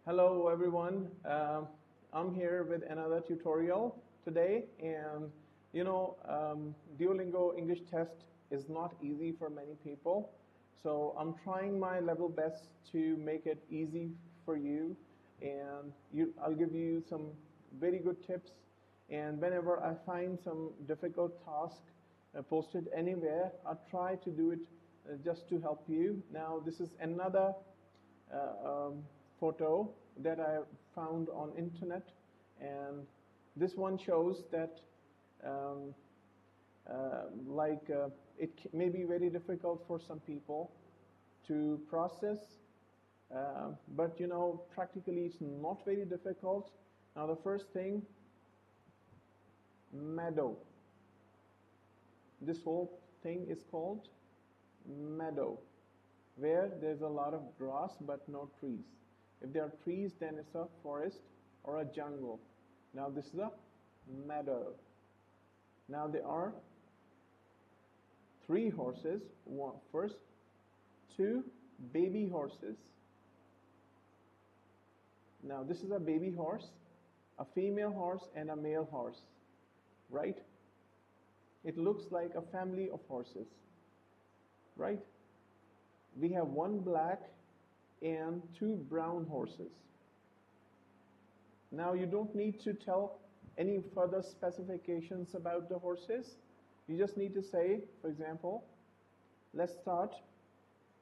Hello everyone. I'm here with another tutorial today, and Duolingo English Test is not easy for many people. So I'm trying my level best to make it easy for you, and I'll give you some very good tips. And whenever I find some difficult task posted anywhere, I'll try to do it just to help you. Now this is another photo that I found on internet, and this one shows that it may be very difficult for some people to process, but practically it's not very difficult. Now the first thing, meadow. This whole thing is called meadow, where there's a lot of grass but no trees. If there are trees, then it's a forest or a jungle. Now this is a meadow. Now there are 3 horses. First, 2 baby horses. Now this is a baby horse, a female horse, and a male horse, right? It looks like a family of horses, right? We have 1 black and 2 brown horses. Now you don't need to tell any further specifications about the horses. You just need to say, for example, let's start,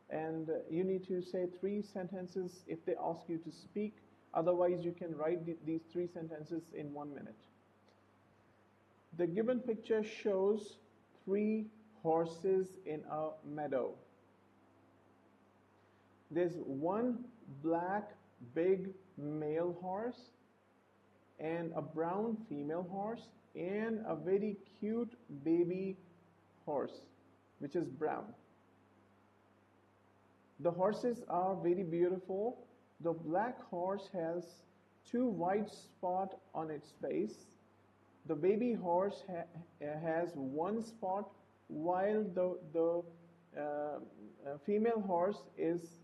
and you need to say 3 sentences if they ask you to speak. Otherwise you can write these 3 sentences in 1 minute. The given picture shows 3 horses in a meadow. There's 1 black big male horse and a brown female horse and a very cute baby horse which is brown. The horses are very beautiful. The black horse has 2 white spots on its face. The baby horse has 1 spot, while the female horse is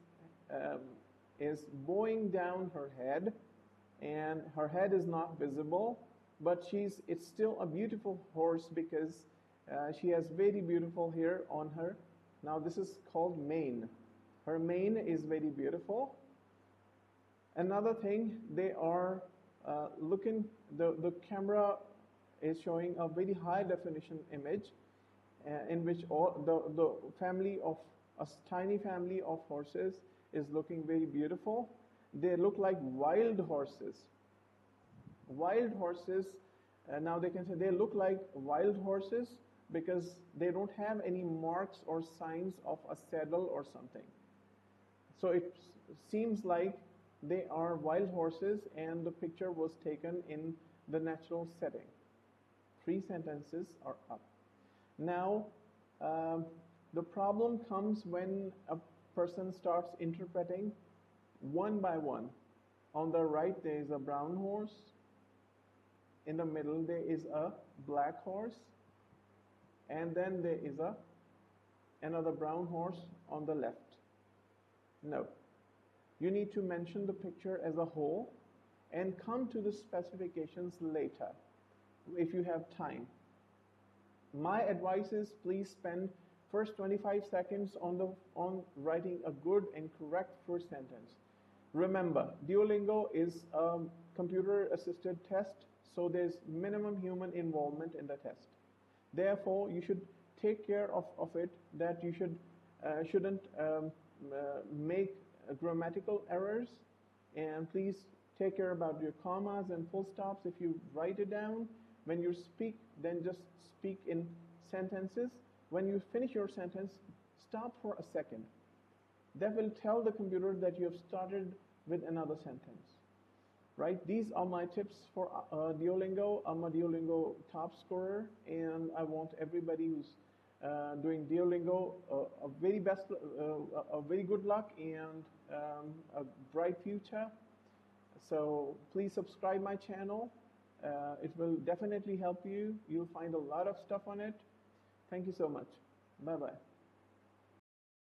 bowing down her head, and her head is not visible, but it's still a beautiful horse because she has very beautiful hair on her. Now this is called mane. Her mane is very beautiful. Another thing, they are the camera is showing a very high definition image in which the family of a tiny family of horses is looking very beautiful. They look like wild horses. Wild horses, now they can say they look like wild horses because they don't have any marks or signs of a saddle or something. So it seems like they are wild horses, and the picture was taken in the natural setting. 3 sentences are up. Now, the problem comes when a person starts interpreting one by one. On the right, there is a brown horse. In the middle, there is a black horse. And then there is another brown horse on the left. No. You need to mention the picture as a whole and come to the specifications later if you have time. My advice is please spend first 25 seconds on writing a good and correct first sentence. Remember, Duolingo is a computer-assisted test, so there's minimum human involvement in the test. Therefore, you should take care of it, that you shouldn't make grammatical errors, and please take care about your commas and full stops. If you write it down, when you speak, then just speak in sentences. When you finish your sentence, stop for a second. That will tell the computer that you have started with another sentence, right? These are my tips for Duolingo. I'm a Duolingo top scorer, and I want everybody who's doing Duolingo a very good luck and a bright future. So please subscribe my channel. It will definitely help you. You'll find a lot of stuff on it. Thank you so much. Bye-bye.